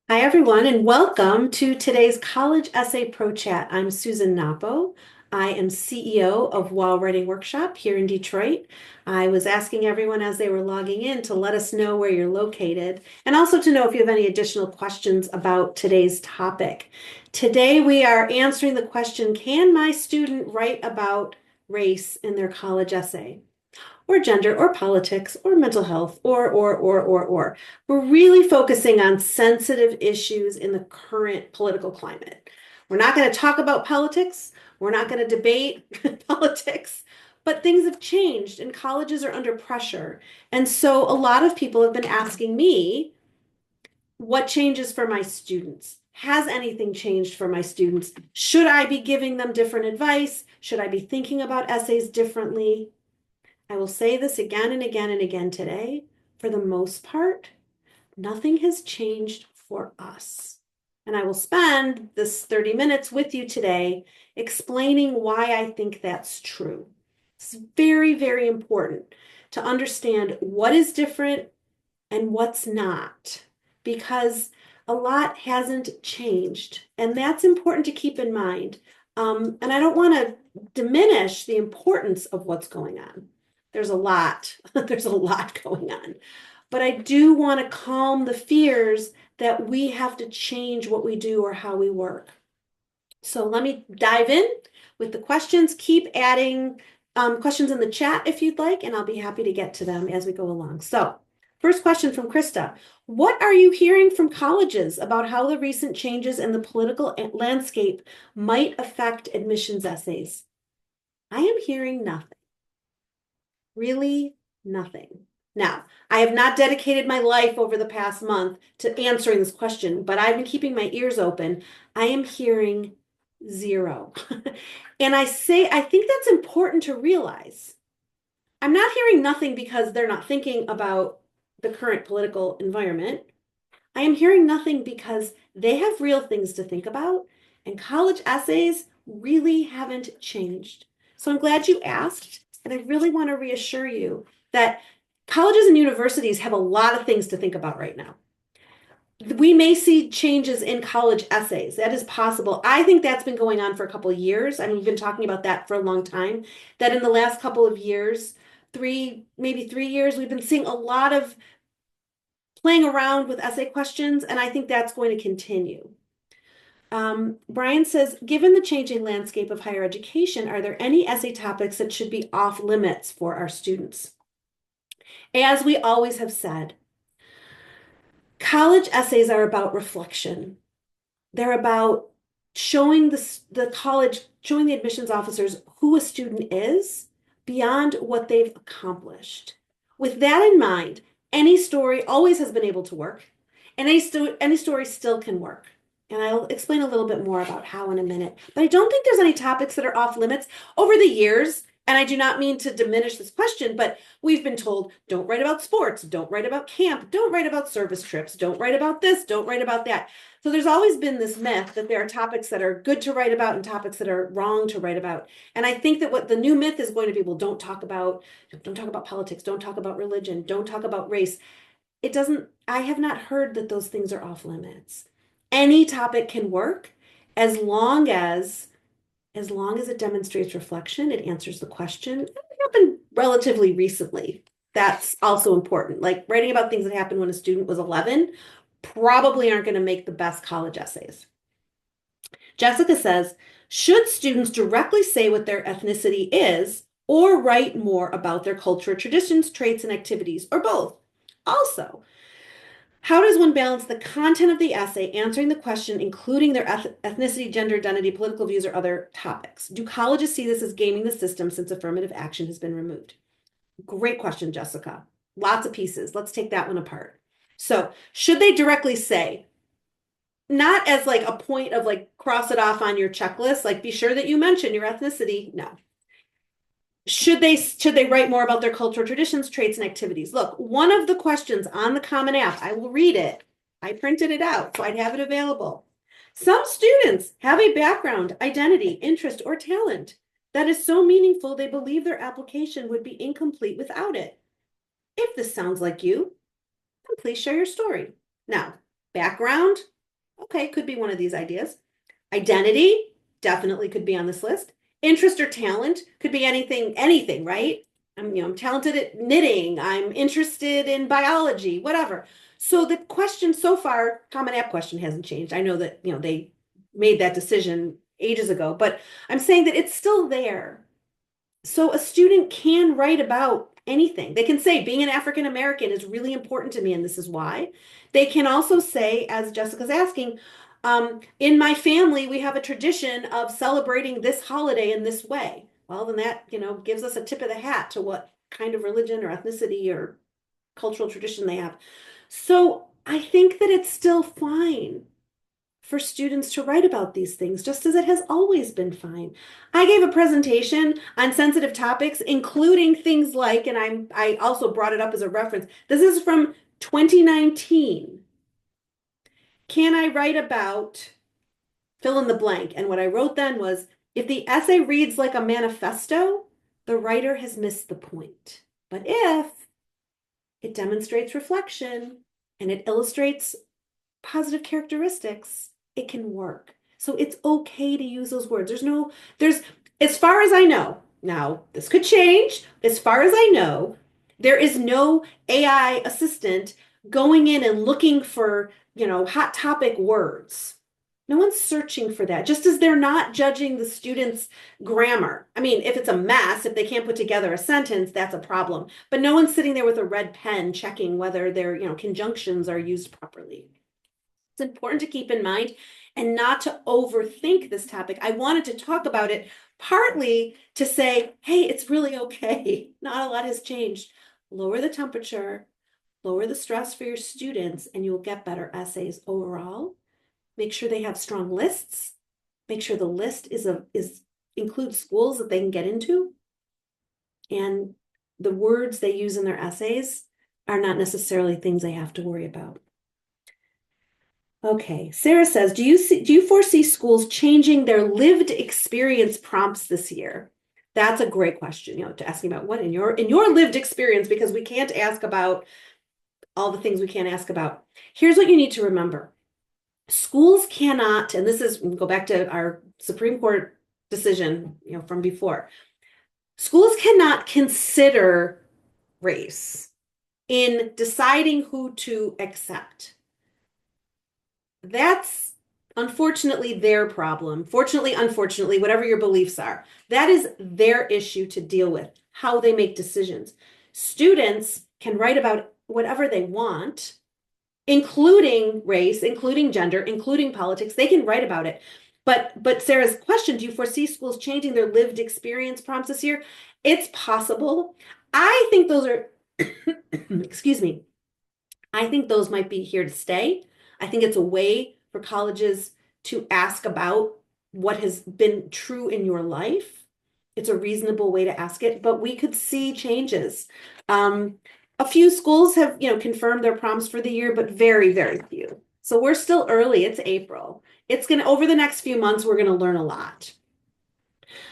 Hi, everyone, and welcome to today's College Essay Pro Chat. I'm Susan Napo. I am CEO of While Writing Workshop here in Detroit. I was asking everyone as they were logging in to let us know where you're located and also to know if you have any additional questions about today's topic. Today, we are answering the question, can my student write about race in their college essay? Or gender or politics or mental health or. We're really focusing on sensitive issues in the current political climate. We're not going to talk about politics. We're not going to debate politics, but things have changed and colleges are under pressure. And so a lot of people have been asking me, what changes for my students? Has anything changed for my students? Should I be giving them different advice? Should I be thinking about essays differently? I will say this again and again and again today. For the most part, nothing has changed for us. And I will spend this 30 minutes with you today explaining why I think that's true. It's very, very important to understand what is different and what's not, because a lot hasn't changed. And that's important to keep in mind. And I don't want to diminish the importance of what's going on. There's a lot, there's a lot going on. But I do want to calm the fears that we have to change what we do or how we work. So let me dive in with the questions. Keep adding questions in the chat if you'd like, and I'll be happy to get to them as we go along. So, first question from Krista. What are you hearing from colleges about how the recent changes in the political landscape might affect admissions essays? I am hearing nothing. Really nothing. Now, I have not dedicated my life over the past month to answering this question, but I've been keeping my ears open. I am hearing zero. And I think that's important to realize. I'm not hearing nothing because they're not thinking about the current political environment. I am hearing nothing because they have real things to think about, and college essays really haven't changed. So I'm glad you asked, and I really want to reassure you that colleges and universities have a lot of things to think about right now. We may see changes in college essays. That is possible. I think that's been going on for a couple of years. I mean, we've been talking about that for a long time, that in the last couple of years, maybe 3 years, we've been seeing a lot of playing around with essay questions, and I think that's going to continue. Brian says, given the changing landscape of higher education, are there any essay topics that should be off limits for our students? As we always have said, college essays are about reflection. They're about showing the college, showing the admissions officers who a student is beyond what they've accomplished. With that in mind, any story always has been able to work, and any story still can work. And I'll explain a little bit more about how in a minute. But I don't think there's any topics that are off limits. Over the years, and I do not mean to diminish this question, but we've been told, don't write about sports, don't write about camp, don't write about service trips, don't write about this, don't write about that. So there's always been this myth that there are topics that are good to write about and topics that are wrong to write about. And I think that what the new myth is going to be, well, don't talk about politics, don't talk about religion, don't talk about race. I have not heard that those things are off limits. Any topic can work as long as it demonstrates reflection, it answers the question. It happened relatively recently. That's also important. Like writing about things that happened when a student was 11 probably aren't going to make the best college essays. Jessica says, should students directly say what their ethnicity is or write more about their culture, traditions, traits, and activities, or both? Also, how does one balance the content of the essay, answering the question, including their ethnicity, gender, identity, political views, or other topics? Do colleges see this as gaming the system since affirmative action has been removed? Great question, Jessica. Lots of pieces. Let's take that one apart. So, should they directly say, not as like a point of like cross it off on your checklist, like be sure that you mention your ethnicity? No. Should they write more about their cultural traditions, traits, and activities? Look, one of the questions on the Common App, I will read it. I printed it out, so I'd have it available. Some students have a background, identity, interest, or talent that is so meaningful they believe their application would be incomplete without it. If this sounds like you, then please share your story. Now, background, Okay, could be one of these ideas. Identity definitely could be on this list. Interest or talent could be anything, right? I'm talented at knitting. I'm interested in biology, whatever. So the question so far, Common App question hasn't changed. I know that, they made that decision ages ago, but I'm saying that it's still there. So a student can write about anything. They can say being an African American is really important to me, and this is why. They can also say, as Jessica's asking, in my family, we have a tradition of celebrating this holiday in this way. Well, then that, gives us a tip of the hat to what kind of religion or ethnicity or cultural tradition they have. So I think that it's still fine for students to write about these things, just as it has always been fine. I gave a presentation on sensitive topics, including things like, and I also brought it up as a reference. This is from 2019. Can I write about fill in the blank? And what I wrote then was, if the essay reads like a manifesto, the writer has missed the point. But if it demonstrates reflection and it illustrates positive characteristics, it can work. So it's okay to use those words. There's, as far as I know, now this could change. As far as I know, there is no AI assistant going in and looking for, hot topic words. No one's searching for that, just as they're not judging the students' grammar. I mean, if it's a mess, if they can't put together a sentence, that's a problem. But no one's sitting there with a red pen checking whether their, conjunctions are used properly. It's important to keep in mind and not to overthink this topic. I wanted to talk about it partly to say, hey, it's really okay. Not a lot has changed. Lower the temperature, lower the stress for your students, and you'll get better essays overall. Make sure they have strong lists. Make sure the list includes schools that they can get into. And the words they use in their essays are not necessarily things they have to worry about. Okay, Sarah says, do you foresee schools changing their lived experience prompts this year? That's a great question, to asking about what in your lived experience, because we can't ask about all the things we can't ask about. Here's what you need to remember. Schools cannot, and this is, go back to our Supreme Court decision, from before. Schools cannot consider race in deciding who to accept. That's unfortunately their problem. Fortunately, unfortunately, whatever your beliefs are, that is their issue to deal with, how they make decisions. Students can write about whatever they want, including race, including gender, including politics. They can write about it. But Sarah's question, do you foresee schools changing their lived experience prompts this year? It's possible. I think those are, excuse me, I think those might be here to stay. I think it's a way for colleges to ask about what has been true in your life. It's a reasonable way to ask it, but we could see changes. A few schools have, confirmed their prompts for the year, but very, very few. So we're still early. It's April. Over the next few months, we're going to learn a lot.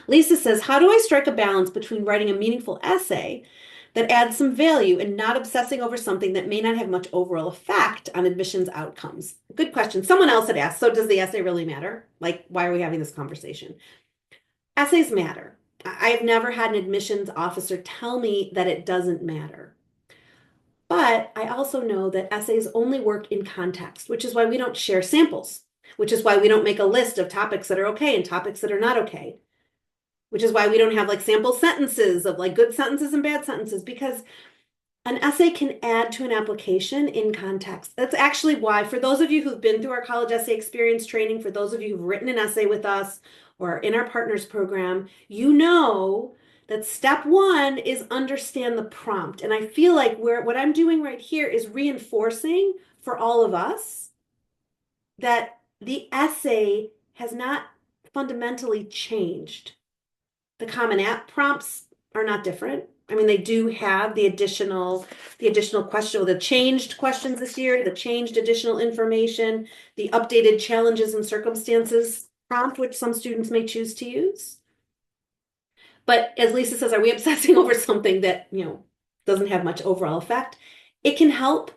Lisa says, how do I strike a balance between writing a meaningful essay that adds some value and not obsessing over something that may not have much overall effect on admissions outcomes? Good question. Someone else had asked, so does the essay really matter? Like, why are we having this conversation? Essays matter. I have never had an admissions officer tell me that it doesn't matter. But I also know that essays only work in context, which is why we don't share samples, which is why we don't make a list of topics that are okay and topics that are not okay, which is why we don't have like sample sentences of like good sentences and bad sentences, because an essay can add to an application in context. That's actually why, for those of you who've been through our college essay experience training, for those of you who've written an essay with us or in our partners program, you know that step one is understand the prompt. And I feel like what I'm doing right here is reinforcing for all of us that the essay has not fundamentally changed. The Common App prompts are not different. I mean, they do have the additional question, the changed questions this year, the changed additional information, the updated challenges and circumstances prompt, which some students may choose to use. But as Lisa says, are we obsessing over something that, doesn't have much overall effect? It can help.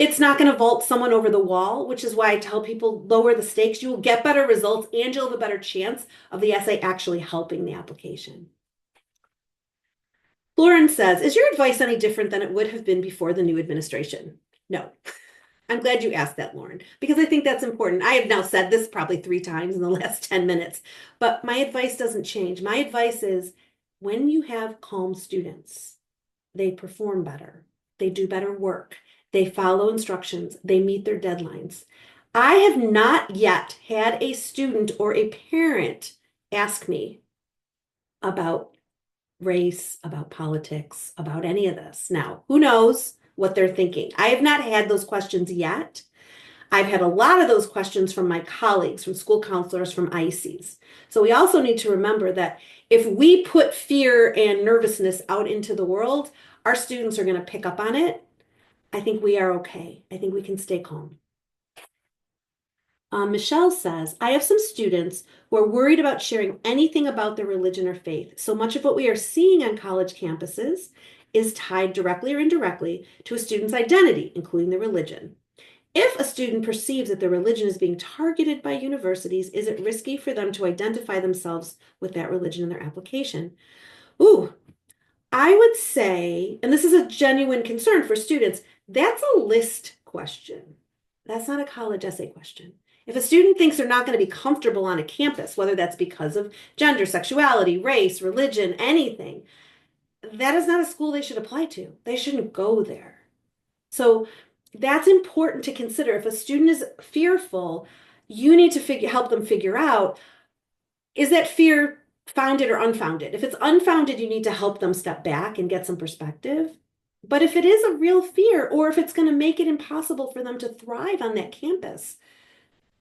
It's not going to vault someone over the wall, which is why I tell people lower the stakes. You will get better results and you'll have a better chance of the essay actually helping the application. Lauren says, is your advice any different than it would have been before the new administration? No. I'm glad you asked that, Lauren, because I think that's important. I have now said this probably 3 times in the last 10 minutes, but my advice doesn't change. My advice is when you have calm students, they perform better, they do better work, they follow instructions, they meet their deadlines. I have not yet had a student or a parent ask me about race, about politics, about any of this. Now, who knows what they're thinking? I have not had those questions yet. I've had a lot of those questions from my colleagues, from school counselors, from ICs. So we also need to remember that if we put fear and nervousness out into the world, our students are going to pick up on it. I think we are okay. I think we can stay calm. Michelle says, I have some students who are worried about sharing anything about their religion or faith. So much of what we are seeing on college campuses is tied directly or indirectly to a student's identity, including their religion. If a student perceives that their religion is being targeted by universities, is it risky for them to identify themselves with that religion in their application? Ooh, I would say, and this is a genuine concern for students, that's a list question. That's not a college essay question. If a student thinks they're not going to be comfortable on a campus, whether that's because of gender, sexuality, race, religion, anything, that is not a school they should apply to. They shouldn't go there. So that's important to consider. If a student is fearful, you need to help them figure out, is that fear founded or unfounded? If it's unfounded, you need to help them step back and get some perspective. But if it is a real fear, or if it's going to make it impossible for them to thrive on that campus,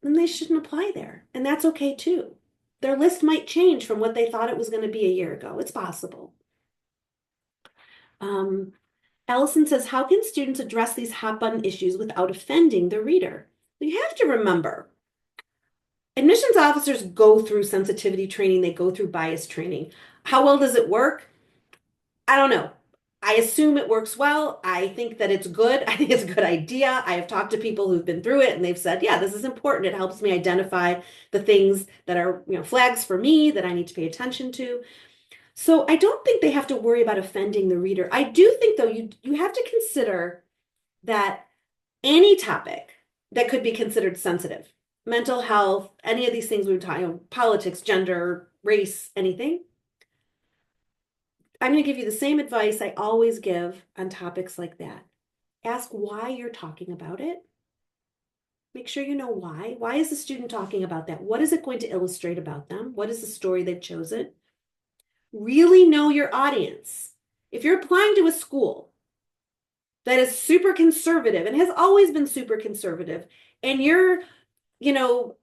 then they shouldn't apply there. And that's okay too. Their list might change from what they thought it was going to be a year ago. It's possible. Allison says, how can students address these hot button issues without offending the reader? You have to remember, admissions officers go through sensitivity training, they go through bias training. How well does it work? I don't know. I assume it works well. I think that it's good. I think it's a good idea. I have talked to people who've been through it and they've said, yeah, this is important. It helps me identify the things that are, flags for me that I need to pay attention to. So I don't think they have to worry about offending the reader. I do think, though, you have to consider that any topic that could be considered sensitive, mental health, any of these things we were talking, politics, gender, race, anything, I'm going to give you the same advice I always give on topics like that. Ask why you're talking about it. Make sure you know why. Why is the student talking about that? What is it going to illustrate about them? What is the story they've chosen? Really know your audience. If you're applying to a school that is super conservative and has always been super conservative, and you're,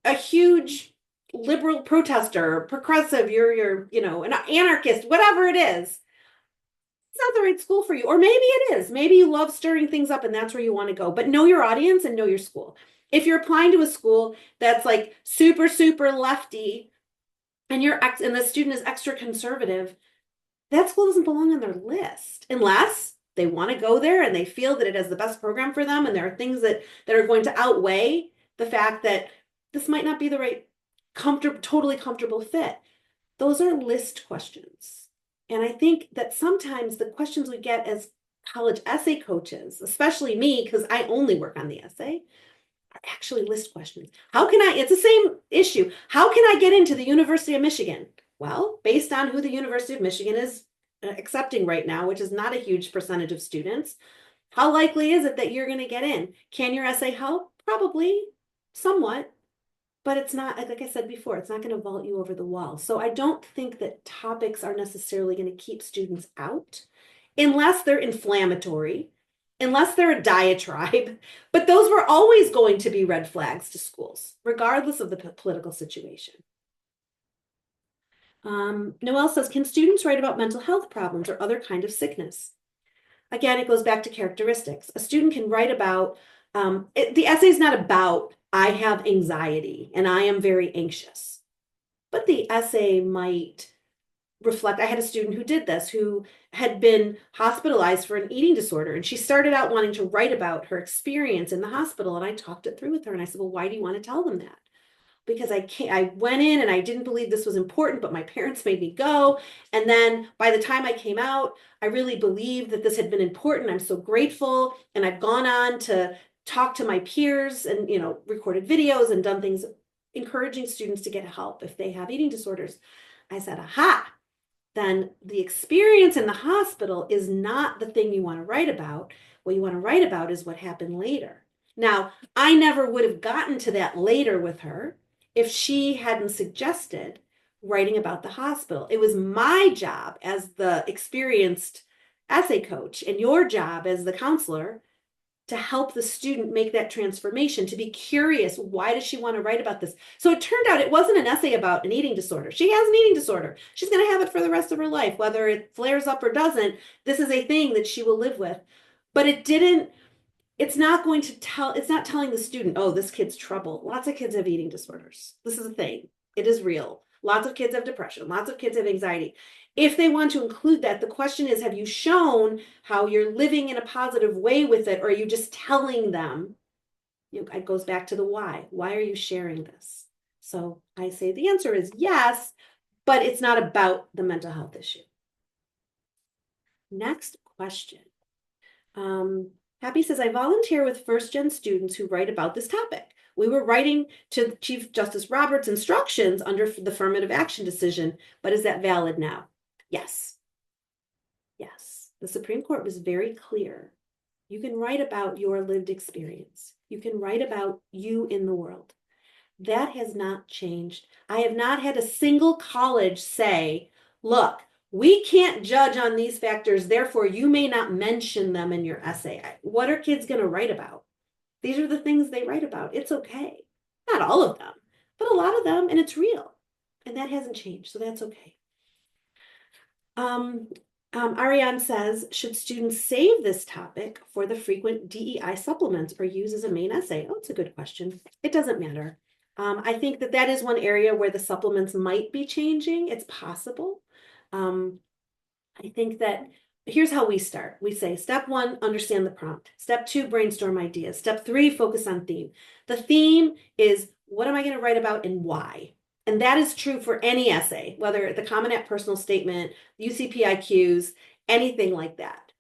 a huge liberal protester, progressive, you're, an anarchist, whatever it is, it's not the right school for you. Or maybe it is. Maybe you love stirring things up and that's where you want to go. But know your audience and know your school. If you're applying to a school that's like super, super lefty and the student is extra conservative, that school doesn't belong on their list unless they want to go there and they feel that it has the best program for them. And there are things that are going to outweigh the fact that this might not be the right, totally comfortable fit. Those are list questions. And I think that sometimes the questions we get as college essay coaches, especially me, because I only work on the essay, are actually list questions. It's the same issue. How can I get into the University of Michigan? Well, based on who the University of Michigan is accepting right now, which is not a huge percentage of students, how likely is it that you're going to get in? Can your essay help? Probably, somewhat. But it's not, like I said before, it's not going to vault you over the wall. So I don't think that topics are necessarily going to keep students out unless they're inflammatory, unless they're a diatribe. But those were always going to be red flags to schools, regardless of the political situation. Noelle says, can students write about mental health problems or other kind of sickness? Again, it goes back to characteristics. A student can write about, the essay is not about, I have anxiety and I am very anxious. But the essay might reflect. I had a student who did this, who had been hospitalized for an eating disorder. And she started out wanting to write about her experience in the hospital. And I talked it through with her. And I said, well, why do you want to tell them that? Because I went in and I didn't believe this was important, but my parents made me go. And then by the time I came out, I really believed that this had been important. I'm so grateful. And I've gone on to talk to my peers and, recorded videos and done things encouraging students to get help if they have eating disorders. I said, aha, then the experience in the hospital is not the thing you want to write about. What you want to write about is what happened later. Now, I never would have gotten to that later with her if she hadn't suggested writing about the hospital. It was my job as the experienced essay coach and your job as the counselor to help the student make that transformation, to be curious, why does she want to write about this? So it turned out it wasn't an essay about an eating disorder. She has an eating disorder. She's going to have it for the rest of her life, whether it flares up or doesn't. This is a thing that she will live with. But it's not telling the student, oh, this kid's trouble. Lots of kids have eating disorders. This is a thing. It is real. Lots of kids have depression. Lots of kids have anxiety. If they want to include that, the question is, have you shown how you're living in a positive way with it, or are you just telling them? It goes back to the why. Why are you sharing this? So I say the answer is yes, but it's not about the mental health issue. Next question. Happy says, I volunteer with first-gen students who write about this topic. We were writing to Chief Justice Roberts' instructions under the affirmative action decision, but is that valid now? Yes. Yes. The Supreme Court was very clear. You can write about your lived experience. You can write about you in the world. That has not changed. I have not had a single college say, look, we can't judge on these factors, therefore you may not mention them in your essay. What are kids going to write about? These are the things they write about. It's okay. Not all of them, but a lot of them, and it's real. And that hasn't changed, so that's okay. Ariane says, should students save this topic for the frequent DEI supplements or use as a main essay? Oh, it's a good question. It doesn't matter. I think that is one area where the supplements might be changing. It's possible. I think that here's how we start. We say, step 1, understand the prompt. Step 2, brainstorm ideas. Step 3, focus on theme. The theme is, what am I going to write about and why? And that is true for any essay, whether the Common App personal statement, UCPIQs, anything like that.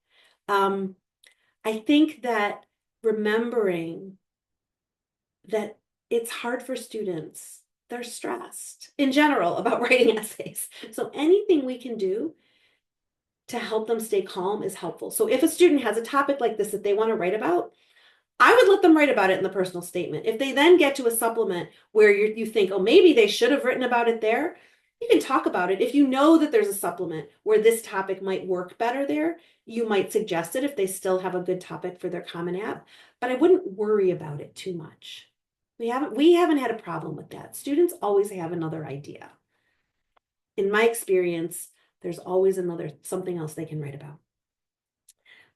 I think that remembering that it's hard for students, they're stressed in general about writing essays. So anything we can do to help them stay calm is helpful. So if a student has a topic like this that they want to write about, I would let them write about it in the personal statement. If they then get to a supplement where you think, oh, maybe they should have written about it there, you can talk about it. If you know that there's a supplement where this topic might work better there, you might suggest it if they still have a good topic for their Common App, but I wouldn't worry about it too much. We haven't had a problem with that. Students always have another idea. In my experience, there's always something else they can write about.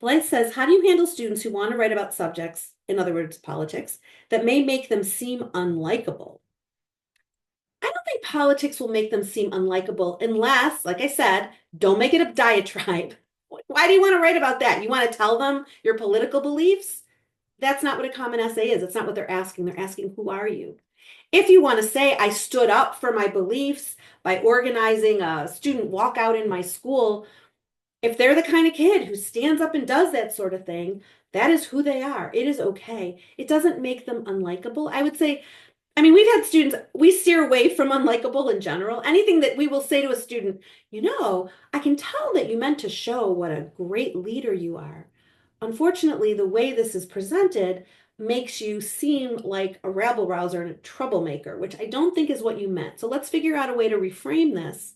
Blythe says, how do you handle students who want to write about subjects, in other words, politics, that may make them seem unlikable? I don't think politics will make them seem unlikable unless, like I said, don't make it a diatribe. Why do you want to write about that? You want to tell them your political beliefs? That's not what a common essay is. It's not what they're asking. They're asking, who are you? If you want to say, I stood up for my beliefs by organizing a student walkout in my school, if they're the kind of kid who stands up and does that sort of thing, that is who they are. It is okay. It doesn't make them unlikable. I would say, we've had students, we steer away from unlikable in general. Anything that we will say to a student, I can tell that you meant to show what a great leader you are. Unfortunately, the way this is presented makes you seem like a rabble rouser and a troublemaker, which I don't think is what you meant. So let's figure out a way to reframe this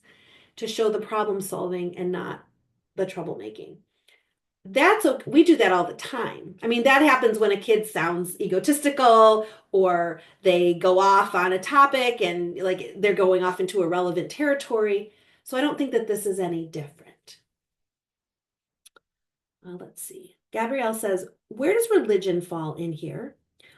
to show the problem solving and not the troublemaking. That's okay. We do that all the time. That happens when a kid sounds egotistical or they go off on a topic and like they're going off into irrelevant territory. So I don't think that this is any different. Let's see. Gabrielle says, where does religion fall in here?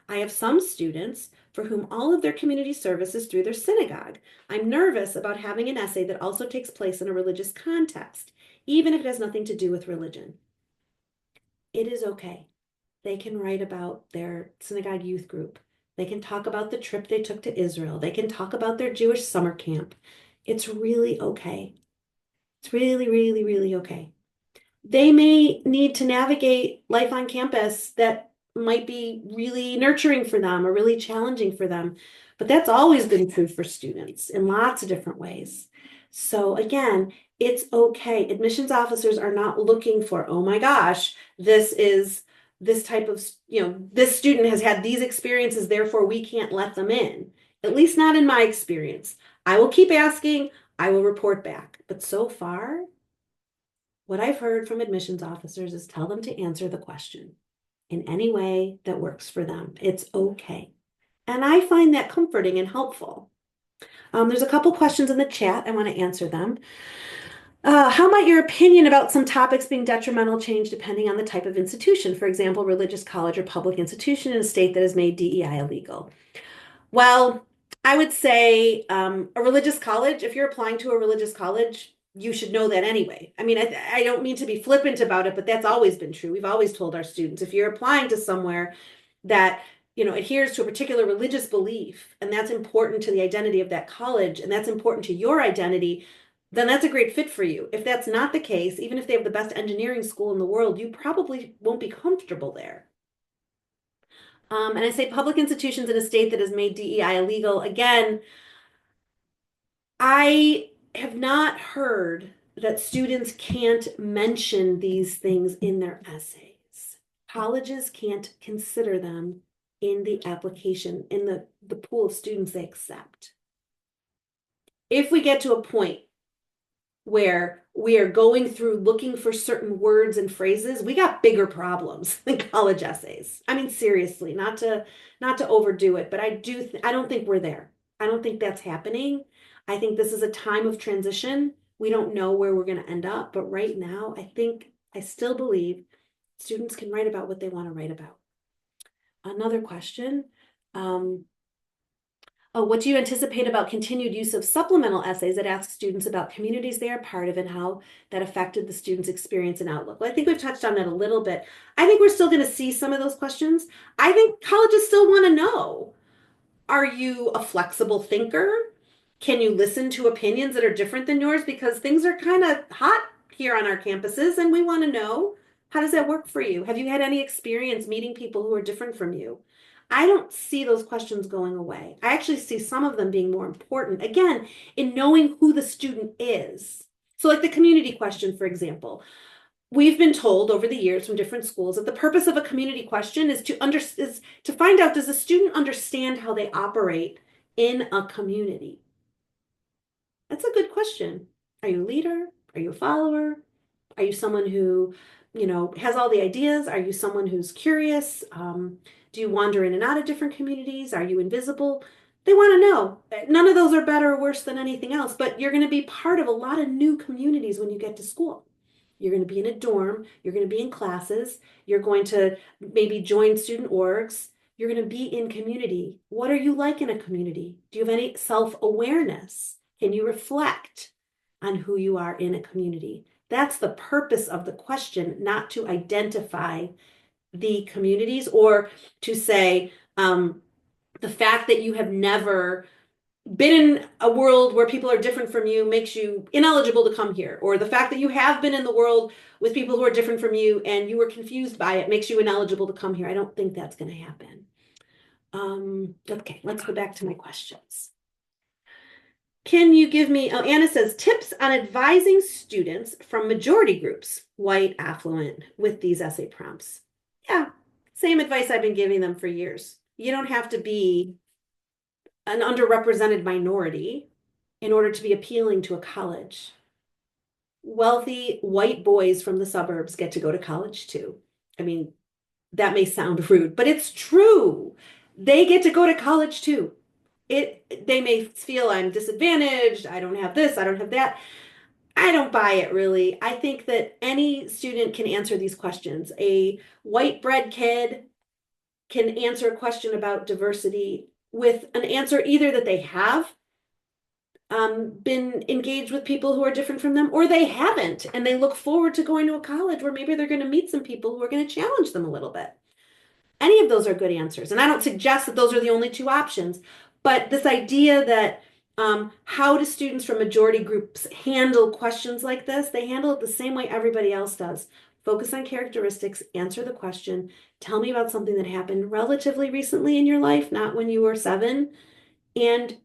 I have some students for whom all of their community service is through their synagogue. I'm nervous about having an essay that also takes place in a religious context, even if it has nothing to do with religion. It is okay. They can write about their synagogue youth group. They can talk about the trip they took to Israel. They can talk about their Jewish summer camp. It's really okay. It's really, really, really okay. They may need to navigate life on campus that might be really nurturing for them or really challenging for them. But that's always been true for students in lots of different ways. So again, it's okay. Admissions officers are not looking for, oh my gosh, this is this type of, this student has had these experiences, therefore we can't let them in. At least not in my experience. I will keep asking, I will report back. But so far, what I've heard from admissions officers is tell them to answer the question in any way that works for them. It's okay. And I find that comforting and helpful. There's a couple questions in the chat. I want to answer them. How might your opinion about some topics being detrimental change depending on the type of institution? For example, religious college or public institution in a state that has made DEI illegal. Well, I would say a religious college, if you're applying to a religious college, you should know that anyway. I mean, I don't mean to be flippant about it, but that's always been true. We've always told our students, if you're applying to somewhere that, adheres to a particular religious belief, and that's important to the identity of that college, and that's important to your identity, then that's a great fit for you. If that's not the case, even if they have the best engineering school in the world, you probably won't be comfortable there. And I say public institutions in a state that has made DEI illegal. Again, I have not heard that students can't mention these things in their essays. Colleges can't consider them in the application, in the pool of students they accept. If we get to a point where we are going through looking for certain words and phrases, we got bigger problems than college essays. I mean, seriously, not to overdo it, but I don't think we're there. I don't think that's happening. I think this is a time of transition. We don't know where we're going to end up, but right now, I still believe students can write about what they want to write about. Another question. Oh, what do you anticipate about continued use of supplemental essays that ask students about communities they are part of and how that affected the student's experience and outlook? Well, I think we've touched on that a little bit. I think we're still going to see some of those questions. I think colleges still want to know, are you a flexible thinker? Can you listen to opinions that are different than yours? Because things are kind of hot here on our campuses, and we want to know, how does that work for you? Have you had any experience meeting people who are different from you? I don't see those questions going away. I actually see some of them being more important, again, in knowing who the student is. So like the community question, for example, we've been told over the years from different schools that the purpose of a community question is to find out, does the student understand how they operate in a community? That's a good question. Are you a leader? Are you a follower? Are you someone who, has all the ideas? Are you someone who's curious? Do you wander in and out of different communities? Are you invisible? They want to know. None of those are better or worse than anything else, but you're going to be part of a lot of new communities when you get to school. You're going to be in a dorm. You're going to be in classes. You're going to maybe join student orgs. You're going to be in community. What are you like in a community? Do you have any self-awareness? Can you reflect on who you are in a community? That's the purpose of the question, not to identify the communities or to say the fact that you have never been in a world where people are different from you makes you ineligible to come here, or the fact that you have been in the world with people who are different from you and you were confused by it makes you ineligible to come here. I don't think that's going to happen. Okay, let's go back to my questions. Can you give me, oh, Anna says, tips on advising students from majority groups, white, affluent, with these essay prompts? Yeah, same advice I've been giving them for years. You don't have to be an underrepresented minority in order to be appealing to a college. Wealthy white boys from the suburbs get to go to college too. I mean, that may sound rude, but it's true. They get to go to college too. They may feel I'm disadvantaged, I don't have this, I don't have that. I don't buy it really. I think that any student can answer these questions. A white bread kid can answer a question about diversity with an answer either that they have been engaged with people who are different from them, or they haven't, and they look forward to going to a college where maybe they're going to meet some people who are going to challenge them a little bit. Any of those are good answers. And I don't suggest that those are the only two options, but this idea that how do students from majority groups handle questions like this? They handle it the same way everybody else does. Focus on characteristics, answer the question, tell me about something that happened relatively recently in your life, not when you were 7. And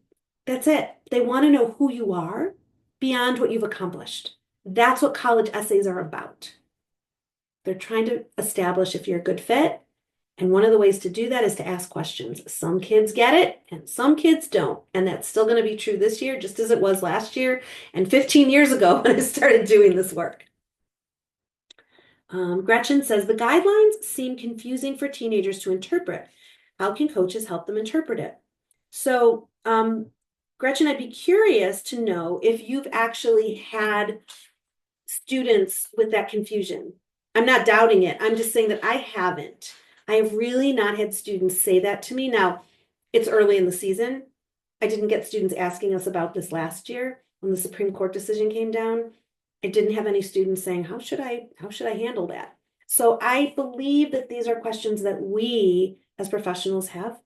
that's it. They want to know who you are beyond what you've accomplished. That's what college essays are about. They're trying to establish if you're a good fit. And one of the ways to do that is to ask questions. Some kids get it and some kids don't. And that's still going to be true this year, just as it was last year and 15 years ago when I started doing this work. Gretchen says, the guidelines seem confusing for teenagers to interpret. How can coaches help them interpret it? So, Gretchen, I'd be curious to know if you've actually had students with that confusion. I'm not doubting it. I'm just saying that I haven't. I have really not had students say that to me. Now, it's early in the season. I didn't get students asking us about this last year when the Supreme Court decision came down. I didn't have any students saying, how should I handle that? So I believe that these are questions that we as professionals have.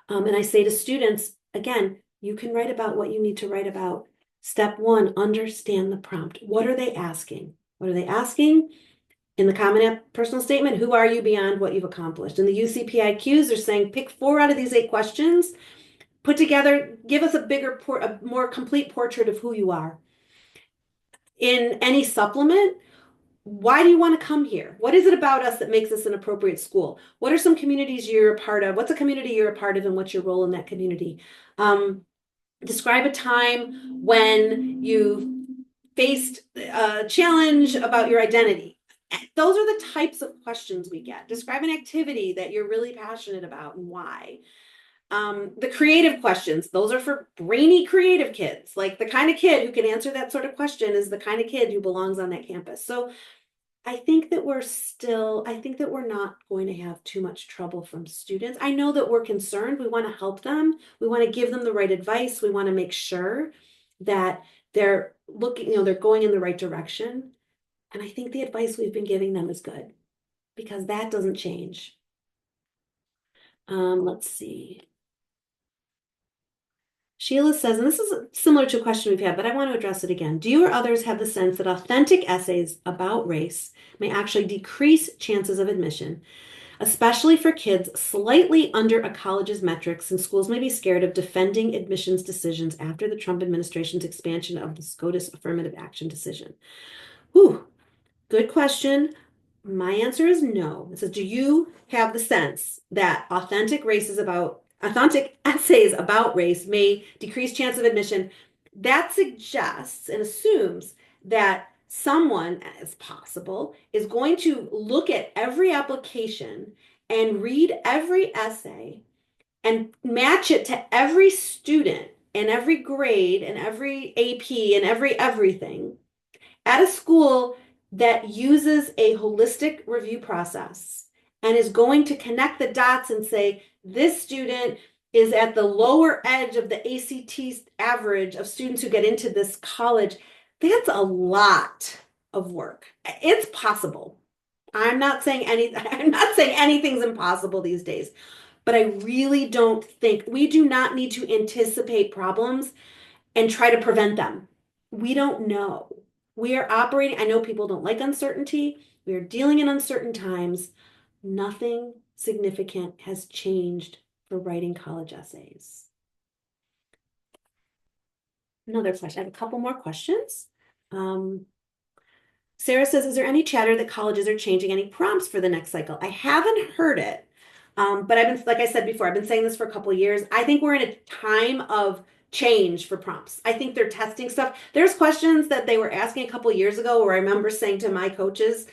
And I say to students, again, you can write about what you need to write about. Step 1, understand the prompt. What are they asking? What are they asking? In the Common Personal Statement, who are you beyond what you've accomplished? In the UCPIQs, they're saying pick 4 out of these 8 questions, put together, give us a more complete portrait of who you are. In any supplement, why do you want to come here? What is it about us that makes us an appropriate school? What are some communities you're a part of? What's a community you're a part of, and what's your role in that community? Describe a time when you faced a challenge about your identity. Those are the types of questions we get. Describe an activity that you're really passionate about and why. The creative questions, those are for brainy creative kids. Like the kind of kid who can answer that sort of question is the kind of kid who belongs on that campus. So I think that we're not going to have too much trouble from students. I know that we're concerned. We want to help them. We want to give them the right advice. We want to make sure that they're looking, they're going in the right direction. And I think the advice we've been giving them is good because that doesn't change. Let's see. Sheila says, and this is similar to a question we've had, but I want to address it again. Do you or others have the sense that authentic essays about race may actually decrease chances of admission, especially for kids slightly under a college's metrics, and schools may be scared of defending admissions decisions after the Trump administration's expansion of the SCOTUS affirmative action decision? Whew, good question. My answer is no. It says, do you have the sense that authentic essays about race may decrease chance of admission? That suggests and assumes that someone, as possible, is going to look at every application and read every essay and match it to every student and every grade and every AP and every everything at a school that uses a holistic review process and is going to connect the dots and say, this student is at the lower edge of the ACT average of students who get into this college. That's a lot of work. It's possible. I'm not saying anything's impossible these days, but I really don't think we do not need to anticipate problems and try to prevent them. We don't know. We are operating, I know people don't like uncertainty. We are dealing in uncertain times. Nothing significant has changed for writing college essays. Another question. I have a couple more questions. Sarah says, is there any chatter that colleges are changing any prompts for the next cycle? I haven't heard it, but I've been, like I said before, I've been saying this for a couple of years. I think we're in a time of change for prompts. I think they're testing stuff. There's questions that they were asking a couple of years ago where I remember saying to my coaches,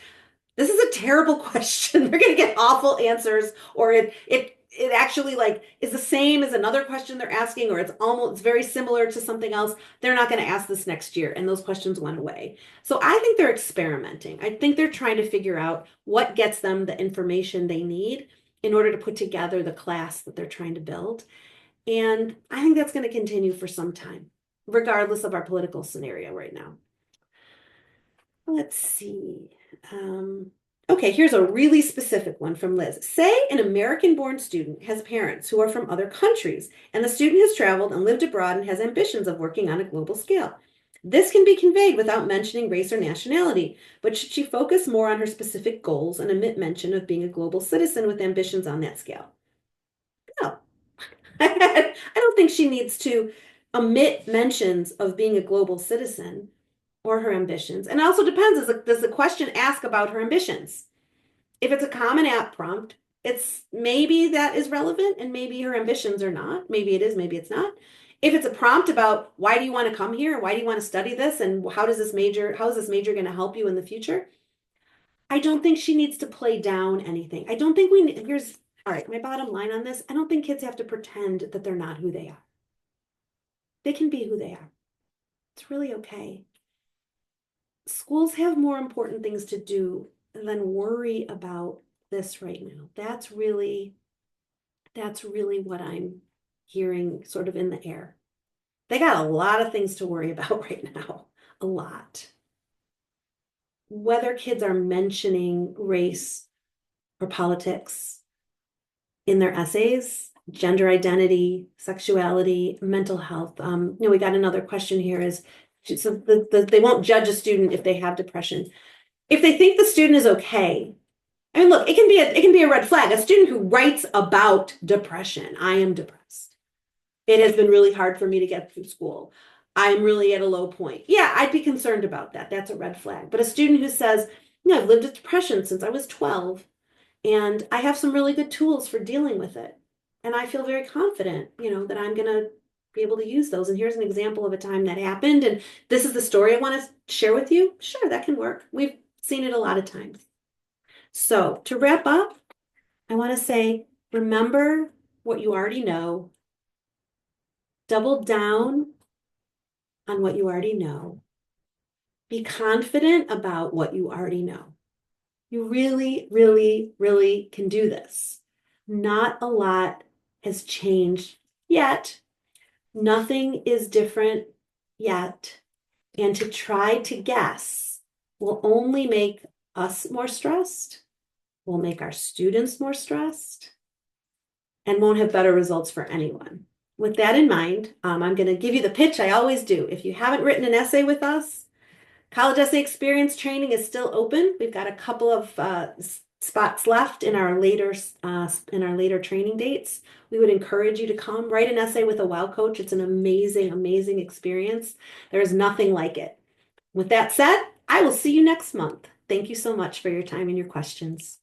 this is a terrible question. They're going to get awful answers, or it actually like is the same as another question they're asking, or it's very similar to something else. They're not going to ask this next year, and those questions went away. So I think they're experimenting. I think they're trying to figure out what gets them the information they need in order to put together the class that they're trying to build. And I think that's going to continue for some time, regardless of our political scenario right now. Let's see. Okay, here's a really specific one from Liz. Say an American-born student has parents who are from other countries, and the student has traveled and lived abroad and has ambitions of working on a global scale. This can be conveyed without mentioning race or nationality, but should she focus more on her specific goals and omit mention of being a global citizen with ambitions on that scale? No. I don't think she needs to omit mentions of being a global citizen or her ambitions. And it also depends, does the question ask about her ambitions? If it's a common app prompt, it's maybe that is relevant and maybe her ambitions are not. Maybe it is, maybe it's not. If it's a prompt about why do you want to come here? Why do you want to study this? And how is this major going to help you in the future? I don't think she needs to play down anything. I don't think here's, all right, my bottom line on this. I don't think kids have to pretend that they're not who they are. They can be who they are. It's really okay. Schools have more important things to do than worry about this right now. That's really what I'm hearing sort of in the air. They got a lot of things to worry about right now. A lot. Whether kids are mentioning race or politics in their essays, gender identity, sexuality, mental health. We got another question here is, so they won't judge a student if they have depression. If they think the student is okay, I mean, look, it can be a red flag. A student who writes about depression, I am depressed. It has been really hard for me to get through school. I'm really at a low point. Yeah, I'd be concerned about that. That's a red flag. But a student who says, I've lived with depression since I was 12, and I have some really good tools for dealing with it. And I feel very confident, that I'm going to be able to use those. And here's an example of a time that happened. And this is the story I want to share with you. Sure, that can work. We've seen it a lot of times. So to wrap up, I want to say, remember what you already know. Double down on what you already know. Be confident about what you already know. You really, really, really can do this. Not a lot has changed yet. Nothing is different yet. And to try to guess will only make us more stressed, will make our students more stressed, and won't have better results for anyone. With that in mind, I'm going to give you the pitch I always do. If you haven't written an essay with us, College Essay Experience training is still open. We've got a couple of spots left in our later training dates. We would encourage you to come write an essay with a WOW coach. It's an amazing, amazing experience. There is nothing like it. With that said, I will see you next month. Thank you so much for your time and your questions.